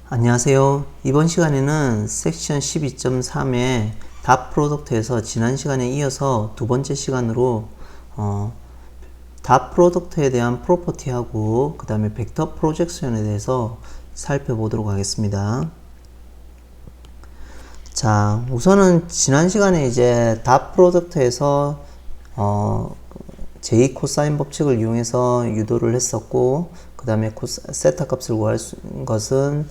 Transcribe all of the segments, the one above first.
안녕하세요. 이번 시간에는 섹션 12.3의 닷 프로덕트에서 지난 시간에 이어서 두 번째 시간으로 닷 프로덕트에 대한 프로퍼티하고 그 다음에 벡터 프로젝션에 대해서 살펴보도록 하겠습니다. 자, 우선은 지난 시간에 이제 닷 프로덕트에서 j 코사인 법칙을 이용해서 유도를 했었고, 그 다음에 세타 값을 구할 것은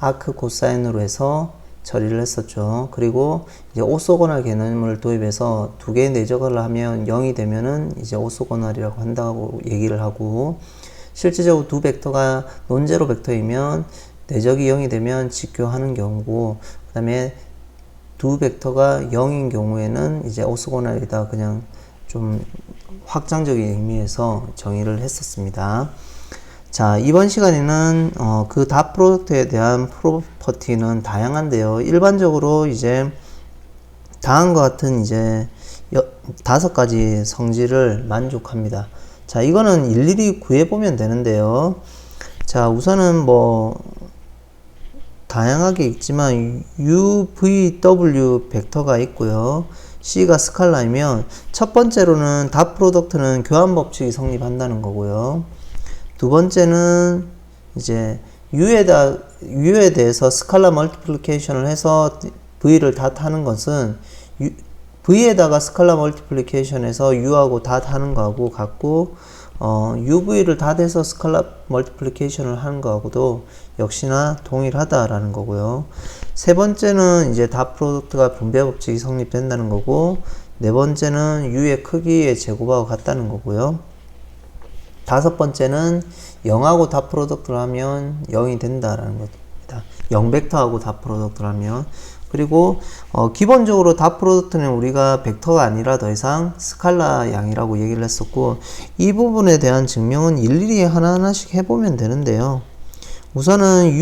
아크 코사인으로 해서 처리를 했었죠. 그리고 이제 오소고날 개념을 도입해서 두 개의 내적을 하면 0이 되면은 이제 오소고날이라고 한다고 얘기를 하고, 실제적으로 두 벡터가 논제로 벡터이면 내적이 0이 되면 직교하는 경우고, 그 다음에 두 벡터가 0인 경우에는 이제 오소고날이다, 그냥 좀 확장적인 의미에서 정의를 했었습니다. 자, 이번 시간에는 그 닷 프로덕트에 대한 프로퍼티는 다양한데요. 일반적으로 이제 다음과 같은 이제 5가지 성질을 만족합니다. 자, 이거는 일일이 구해보면 되는데요. 자, 우선은 뭐 다양하게 있지만 u, v, w 벡터가 있고요. c가 스칼라이면 첫 번째로는 닷 프로덕트는 교환 법칙이 성립한다는 거고요. 두 번째는 이제 u에 대해서 스칼라 멀티플리케이션을 해서 v를 닷 하는 것은 v에다가 스칼라 멀티플리케이션해서 u하고 닷 하는 거하고 같고, uv를 닷해서 스칼라 멀티플리케이션을 하는 거하고도 역시나 동일하다라는 거고요. 세 번째는 이제 닷 프로덕트가 분배 법칙이 성립된다는 거고, 네 번째는 u의 크기의 제곱하고 같다는 거고요. 다섯 번째는 0하고 닷 프로덕트를 하면 0이 된다라는 겁니다. 0벡터하고 닷 프로덕트를 하면. 그리고 기본적으로 닷 프로덕트는 우리가 벡터가 아니라 더 이상 스칼라 양이라고 얘기를 했었고, 이 부분에 대한 증명은 일일이 하나하나씩 해보면 되는데요. 우선은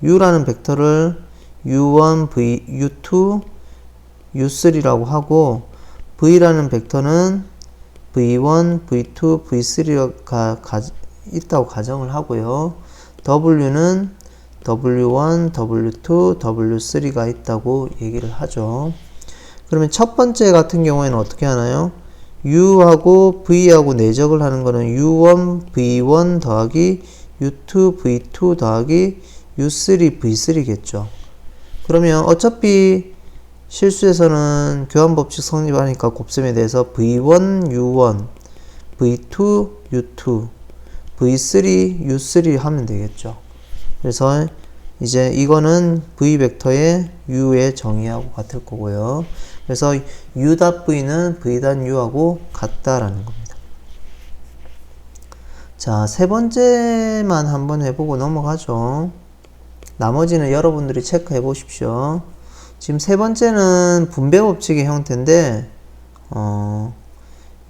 u라는 벡터를 u1, u2, u3라고 하고, v라는 벡터는 v1, v2, v3가 있다고 가정을 하고요. w는 w1, w2, w3가 있다고 얘기를 하죠. 그러면 첫 번째 같은 경우에는 어떻게 하나요? u하고 v하고 내적을 하는 거는 u1, v1 더하기 u2, v2 더하기 u3, v3겠죠. 그러면 어차피 실수에서는 교환법칙 성립하니까 곱셈에 대해서 v1, u1, v2, u2, v3, u3 하면 되겠죠. 그래서 이제 이거는 v벡터의 u의 정의하고 같을 거고요. 그래서 u.v는 v.u하고 같다라는 겁니다. 자, 세 번째만 한번 해보고 넘어가죠. 나머지는 여러분들이 체크해 보십시오. 지금 세 번째는 분배 법칙의 형태인데,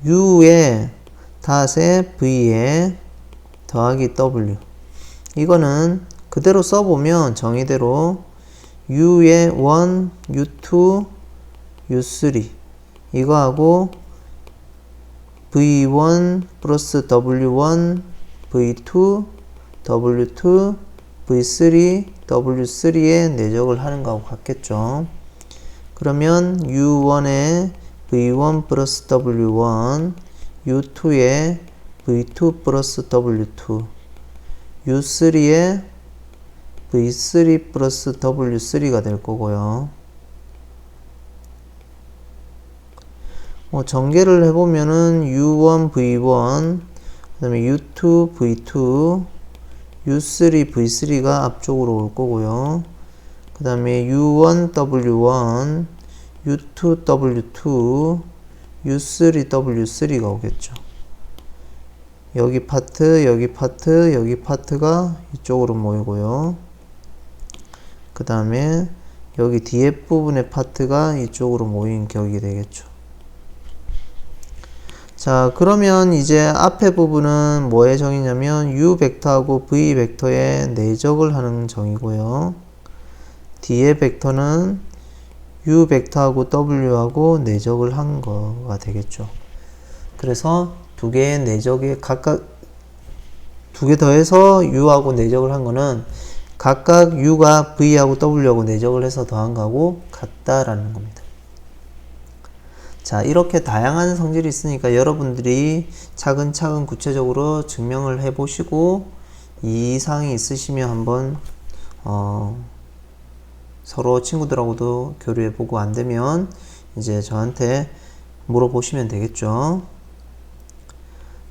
u의 닷에 v에 더하기 w. 이거는 그대로 써보면 정의대로 u의 1, u2, u3 이거하고 v1 플러스 w1, v2, w2, v3, w3의 내적을 하는 거하고 같겠죠. 그러면 u1에 v1 플러스 w1, u2에 v2 플러스 w2, u3에 v3 플러스 w3가 될 거고요. 전개를 해보면은 u1, v1, 그 다음에 u2, v2, u3, v3가 앞쪽으로 올 거고요. 그 다음에 u1, w1, u2, w2, u3, w3가 오겠죠. 여기 파트, 여기 파트, 여기 파트가 이쪽으로 모이고요. 그 다음에 여기 뒤에 부분의 파트가 이쪽으로 모인 격이 되겠죠. 자, 그러면 이제 앞에 부분은 뭐의 정의냐면 u 벡터하고 v 벡터의 내적을 하는 정의고요. 뒤에 벡터는 u 벡터하고 w하고 내적을 한 거가 되겠죠. 그래서 두 개의 내적이 각각 두 개 더해서 u하고 내적을 한 거는 각각 u가 v하고 w하고 내적을 해서 더한 거하고 같다라는 겁니다. 자, 이렇게 다양한 성질이 있으니까 여러분들이 차근차근 구체적으로 증명을 해 보시고 이상이 있으시면 한번 서로 친구들하고도 교류해 보고 안 되면 이제 저한테 물어보시면 되겠죠.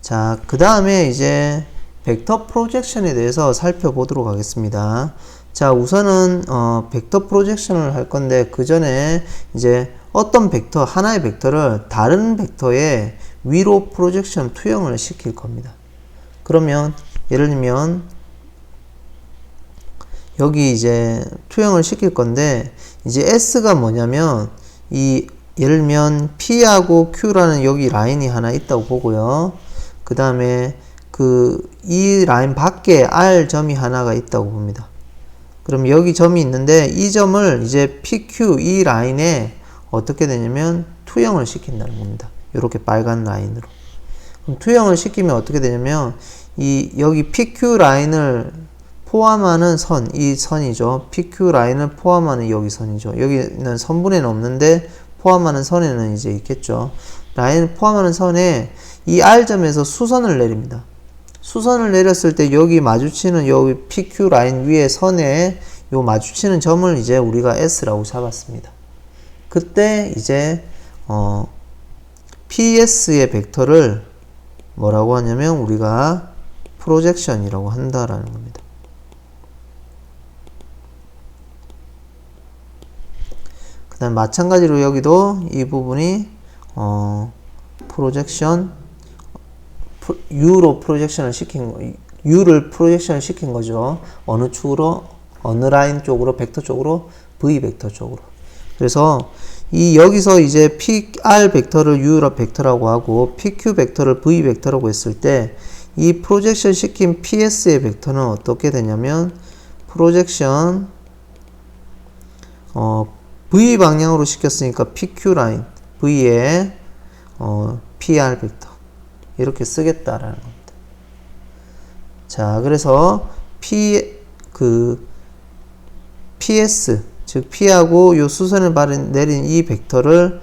자, 그 다음에 이제 벡터 프로젝션에 대해서 살펴보도록 하겠습니다. 자, 우선은 벡터 프로젝션을 할 건데 그 전에 이제 어떤 벡터, 하나의 벡터를 다른 벡터의 위로 프로젝션 투영을 시킬 겁니다. 그러면 예를 들면 여기 이제 투영을 시킬 건데 이제 S가 뭐냐면 이 예를 들면 P하고 Q라는 여기 라인이 하나 있다고 보고요. 그 다음에 이 라인 밖에 R 점이 하나가 있다고 봅니다. 그럼 여기 점이 있는데 이 점을 이제 PQ 이 라인에 어떻게 되냐면 투영을 시킨다는 겁니다. 이렇게 빨간 라인으로. 그럼 투영을 시키면 어떻게 되냐면 여기 PQ 라인을 포함하는 선, 이 선이죠. PQ 라인을 포함하는 여기 선이죠. 여기는 선분에는 없는데 포함하는 선에는 이제 있겠죠. 라인을 포함하는 선에 이 R점에서 수선을 내립니다. 수선을 내렸을 때 여기 마주치는 여기 PQ 라인 위에 선에 요 마주치는 점을 이제 우리가 S라고 잡았습니다. 그때 이제 PS의 벡터를 뭐라고 하냐면 우리가 프로젝션이라고 한다라는 겁니다. 그 다음 마찬가지로 여기도 이 부분이 프로젝션 U로 프로젝션을 U를 프로젝션을 시킨 거죠. 어느 축으로, 어느 라인 쪽으로, 벡터 쪽으로, V 벡터 쪽으로. 그래서 여기서 이제 PR 벡터를 U 벡터라고 하고 PQ 벡터를 V 벡터라고 했을 때 이 프로젝션 시킨 PS의 벡터는 어떻게 되냐면 프로젝션 V 방향으로 시켰으니까 PQ 라인 V에 PR 벡터 이렇게 쓰겠다라는 겁니다. 자, 그래서 PS 즉 P하고 요 수선을 내린 이 벡터를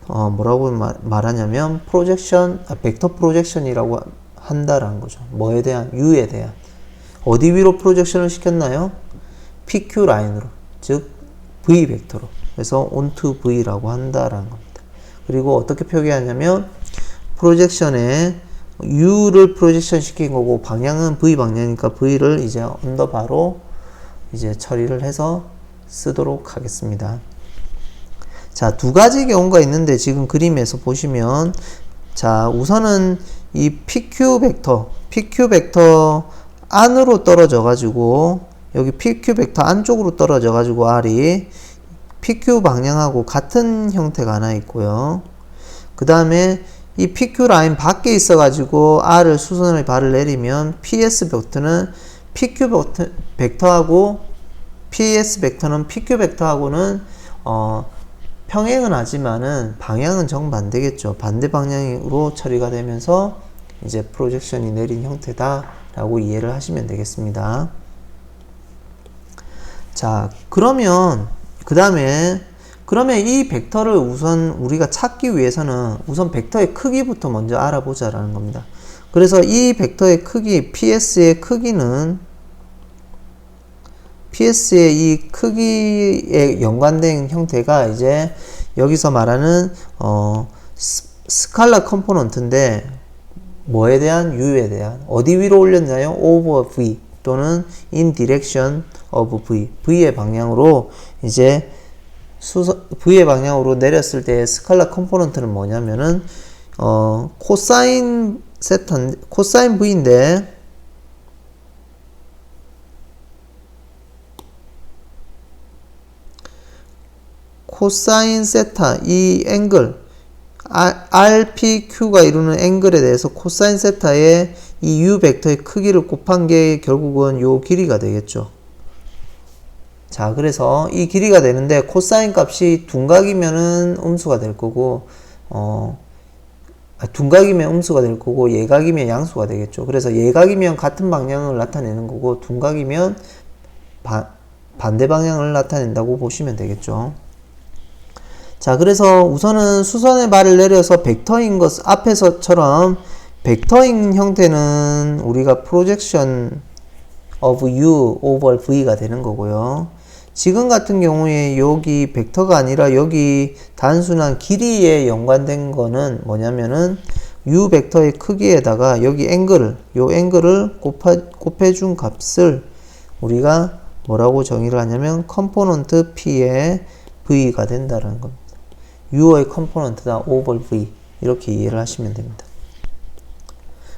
뭐라고 말하냐면 벡터 프로젝션이라고 한다라는 거죠. 뭐에 대한? U에 대한. 어디 위로 프로젝션을 시켰나요? PQ 라인으로, 즉 V 벡터로. 그래서 onto V라고 한다라는 겁니다. 그리고 어떻게 표기하냐면 프로젝션에 U를 프로젝션 시킨 거고 방향은 V 방향이니까 V를 이제 언더바로 이제 처리를 해서 쓰도록 하겠습니다. 자, 두 가지 경우가 있는데 지금 그림에서 보시면 자, 우선은 이 PQ 벡터 안으로 떨어져 가지고 여기 PQ 벡터 안쪽으로 떨어져 가지고 R이 PQ 방향하고 같은 형태가 하나 있고요. 그 다음에 이 PQ 라인 밖에 있어 가지고 R을 수선의 발을 내리면 PS 벡터는 PQ 벡터하고 PS 벡터는 PQ 벡터하고는 평행은 하지만은 방향은 정반대겠죠. 반대 방향으로 처리가 되면서 이제 프로젝션이 내린 형태다라고 이해를 하시면 되겠습니다. 자, 그러면 이 벡터를 우선 우리가 찾기 위해서는 우선 벡터의 크기부터 먼저 알아보자라는 겁니다. 그래서 이 벡터의 크기, PS의 크기는 PS의 이 크기에 연관된 형태가 이제 여기서 말하는 스칼라 컴포넌트인데 뭐에 대한? U에 대한. 어디 위로 올렸나요? over V 또는 in direction of V. V의 방향으로 이제 V의 방향으로 내렸을 때 스칼라 컴포넌트는 뭐냐면은 코사인 V인데 코사인 세타 이 앵글 RPQ가 이루는 앵글에 대해서 코사인 세타의 이 U 벡터의 크기를 곱한 게 결국은 요 길이가 되겠죠. 자, 그래서 이 길이가 되는데 코사인 값이 둔각이면은 음수가 될 거고 둔각이면 음수가 될 거고 예각이면 양수가 되겠죠. 그래서 예각이면 같은 방향을 나타내는 거고 둔각이면 반대 방향을 나타낸다고 보시면 되겠죠. 자, 그래서 우선은 수선의 발을 내려서 벡터인 것, 앞에서처럼 벡터인 형태는 우리가 projection of u over v가 되는 거고요. 지금 같은 경우에 여기 벡터가 아니라 여기 단순한 길이에 연관된 거는 뭐냐면은 u 벡터의 크기에다가 여기 요 앵글을 곱해준 값을 우리가 뭐라고 정의를 하냐면 컴포넌트 p의 v가 된다는 겁니다. u의 컴포넌트다 over v 이렇게 이해를 하시면 됩니다.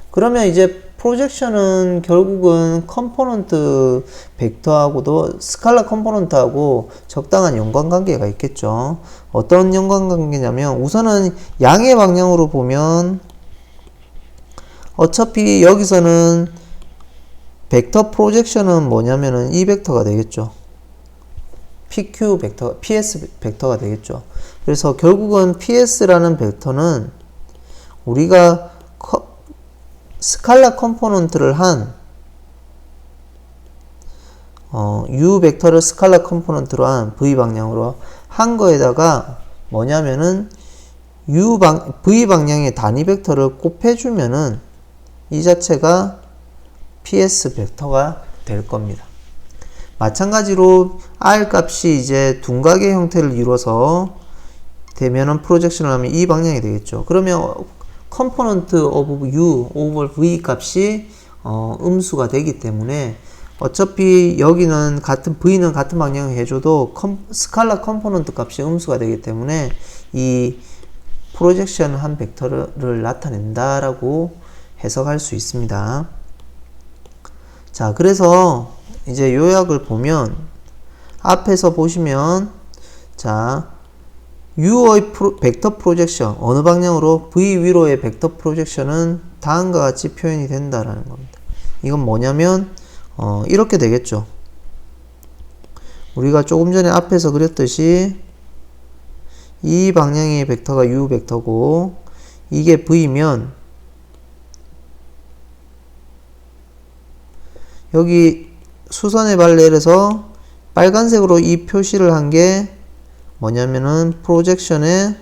그러면 이제 프로젝션은 결국은 컴포넌트 벡터하고도 스칼라 컴포넌트하고 적당한 연관관계가 있겠죠. 어떤 연관관계냐면 우선은 양의 방향으로 보면 어차피 여기서는 벡터 프로젝션은 뭐냐면은 이 벡터가 되겠죠. PQ 벡터, PS 벡터가 되겠죠. 그래서 결국은 PS라는 벡터는 우리가 스칼라 컴포넌트를 한 U 벡터를 스칼라 컴포넌트로 한 V 방향으로 한 거에다가 뭐냐면은 V 방향의 단위 벡터를 곱해주면은 이 자체가 PS 벡터가 될 겁니다. 마찬가지로 R 값이 이제 둔각의 형태를 이루어서 되면은 프로젝션을 하면 이 방향이 되겠죠. 그러면 컴포넌트 오브 U over V 값이 음수가 되기 때문에 어차피 여기는 V는 같은 방향을 해줘도 스칼라 컴포넌트 값이 음수가 되기 때문에 이 프로젝션 한 벡터를 나타낸다라고 해석할 수 있습니다. 자, 그래서 이제 요약을 보면 앞에서 보시면 자, U의 벡터 프로젝션 어느 방향으로 V 위로의 벡터 프로젝션은 다음과 같이 표현이 된다라는 겁니다. 이건 뭐냐면 이렇게 되겠죠. 우리가 조금 전에 앞에서 그렸듯이 이 방향의 벡터가 U 벡터고 이게 V면 여기 수선의 발레에서 빨간색으로 이 표시를 한 게 뭐냐면은 프로젝션의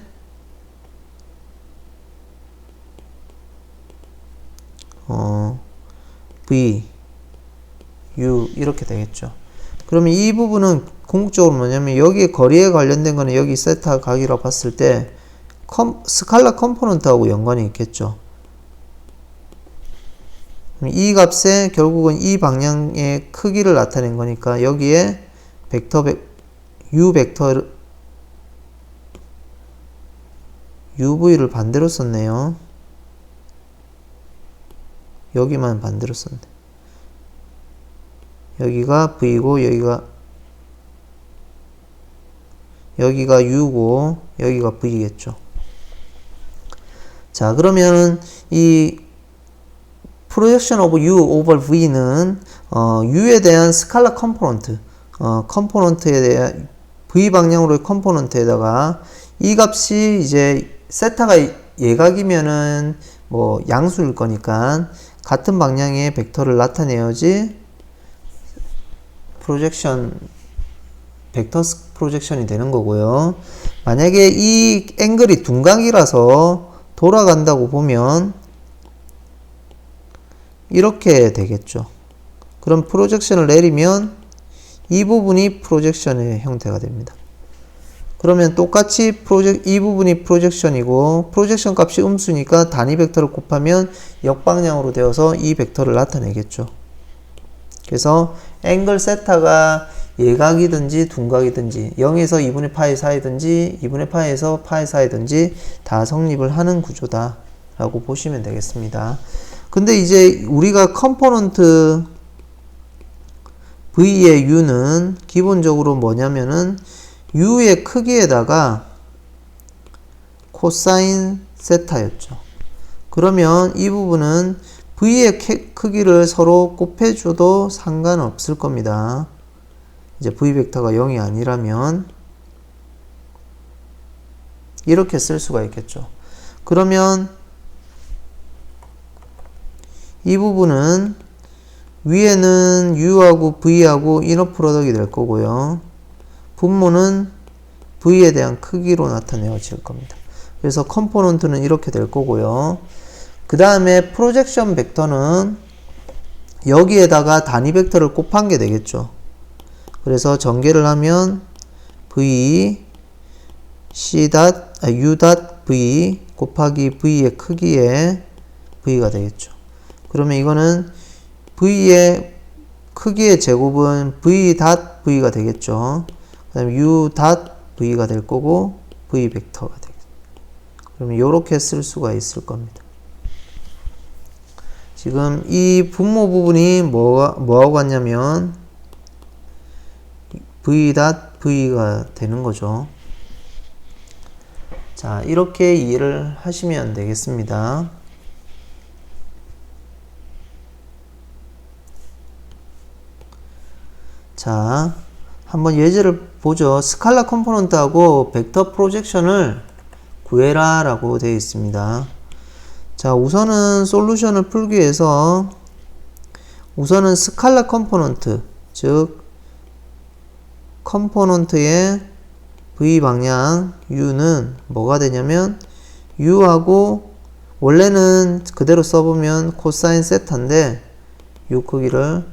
V, U 이렇게 되겠죠. 그러면 이 부분은 궁극적으로 뭐냐면 여기 거리에 관련된 거는 여기 세타 각이라고 봤을 때 스칼라 컴포넌트하고 연관이 있겠죠. 이 값에 결국은 이 방향의 크기를 나타낸 거니까 여기에 U 벡터 UV를 반대로 썼네요. 여기만 반대로 썼네. 여기가 V고 여기가 U고 여기가 V겠죠. 자, 그러면은 이 projection of U over V는 U에 대한 스칼라 컴포넌트에 대한 V 방향으로의 컴포넌트에다가 이 값이 이제 세타가 예각이면은 뭐 양수일 거니까 같은 방향의 벡터를 나타내야지 프로젝션 벡터 프로젝션이 되는 거고요. 만약에 이 앵글이 둔각이라서 돌아간다고 보면 이렇게 되겠죠. 그럼 프로젝션을 내리면 이 부분이 프로젝션의 형태가 됩니다. 그러면 똑같이 이 부분이 프로젝션이고 프로젝션 값이 음수니까 단위 벡터를 곱하면 역방향으로 되어서 이 벡터를 나타내겠죠. 그래서 앵글 세타가 예각이든지 둔각이든지 0에서 2분의 파이 사이든지 2분의 파이에서 파이 사이든지 다 성립을 하는 구조다 라고 보시면 되겠습니다. 근데 이제 우리가 컴포넌트 V의 U는 기본적으로 뭐냐면은 U의 크기에다가 코사인 세타였죠. 그러면 이 부분은 V의 크기를 서로 곱해줘도 상관없을 겁니다. 이제 V 벡터가 0이 아니라면 이렇게 쓸 수가 있겠죠. 그러면 이 부분은 위에는 U하고 V하고 이너 프로덕이 될 거고요. 분모는 V에 대한 크기로 나타내어질 겁니다. 그래서 컴포넌트는 이렇게 될 거고요. 그 다음에 프로젝션 벡터는 여기에다가 단위 벡터를 곱한 게 되겠죠. 그래서 전개를 하면 V U V 곱하기 V의 크기에 V가 되겠죠. 그러면 이거는 V의 크기의 제곱은 V.V가 되겠죠. 그 다음에 U V가 될 거고 V 벡터가 되겠죠. 그러면 이렇게 쓸 수가 있을 겁니다. 지금 이 분모 부분이 뭐하고 같냐면 V.V가 되는 거죠. 자, 이렇게 이해를 하시면 되겠습니다. 자, 한번 예제를 보죠. 스칼라 컴포넌트하고 벡터 프로젝션을 구해라 라고 되어 있습니다. 자, 우선은 솔루션을 풀기 위해서 우선은 스칼라 컴포넌트, 즉 컴포넌트의 V 방향 U는 뭐가 되냐면 U하고 원래는 그대로 써보면 코사인 세타인데 U 크기를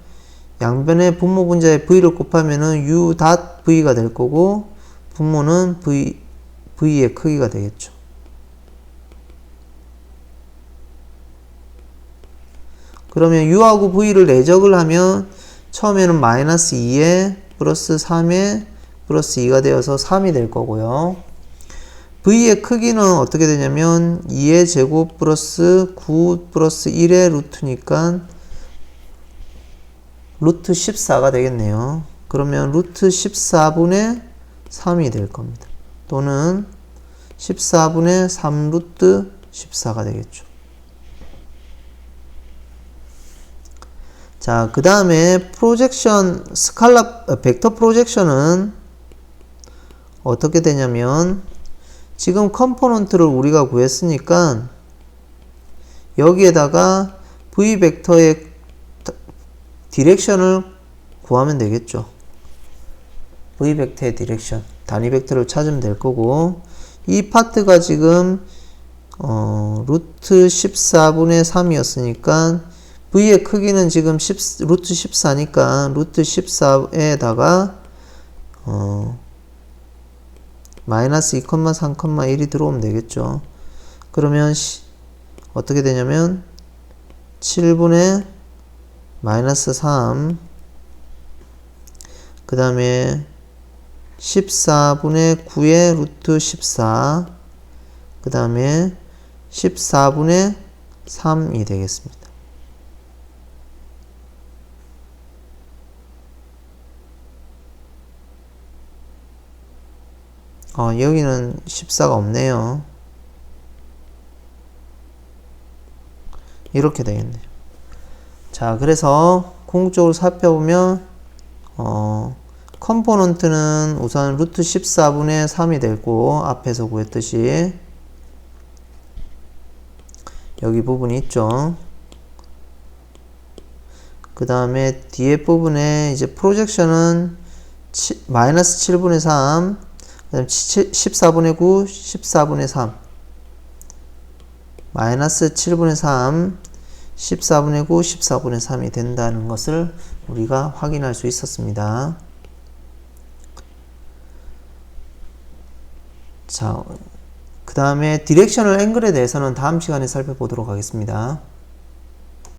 양변의 분모 분자의 V를 곱하면은 U.V가 될 거고 분모는 V의 크기가 되겠죠. 그러면 U하고 V를 내적을 하면 처음에는 마이너스 2에 플러스 3에 플러스 2가 되어서 3이 될 거고요. V의 크기는 어떻게 되냐면 2의 제곱 플러스 9 플러스 1의 루트니까 루트 14가 되겠네요. 그러면 루트 14분의 3이 될 겁니다. 또는 14분의 3 루트 14가 되겠죠. 자, 그 다음에 프로젝션, 벡터 프로젝션은 어떻게 되냐면 지금 컴포넌트를 우리가 구했으니까 여기에다가 V 벡터의 디렉션을 구하면 되겠죠. V 벡터의 디렉션, 단위 벡터를 찾으면 될 거고 이 파트가 지금 루트 14분의 3이었으니까 V의 크기는 지금 루트 14니까 루트 14에다가 마이너스 2,3,1이 들어오면 되겠죠. 그러면 어떻게 되냐면 7분의 마이너스 3 그 다음에 14분의 9의 루트 14 그 다음에 14분의 3이 되겠습니다. 여기는 14가 없네요. 이렇게 되겠네요. 자, 그래서 궁극적으로 살펴보면 컴포넌트는 우선 루트 14분의 3이 되고 앞에서 구했듯이 여기 부분이 있죠. 그 다음에 뒤에 부분에 이제 프로젝션은 마이너스 7분의 3 그 다음에 14분의 9 14분의 3 마이너스 7분의 3 14분의 9 14분의 3이 된다는 것을 우리가 확인할 수 있었습니다. 자, 그 다음에 디렉셔널 앵글에 대해서는 다음 시간에 살펴보도록 하겠습니다.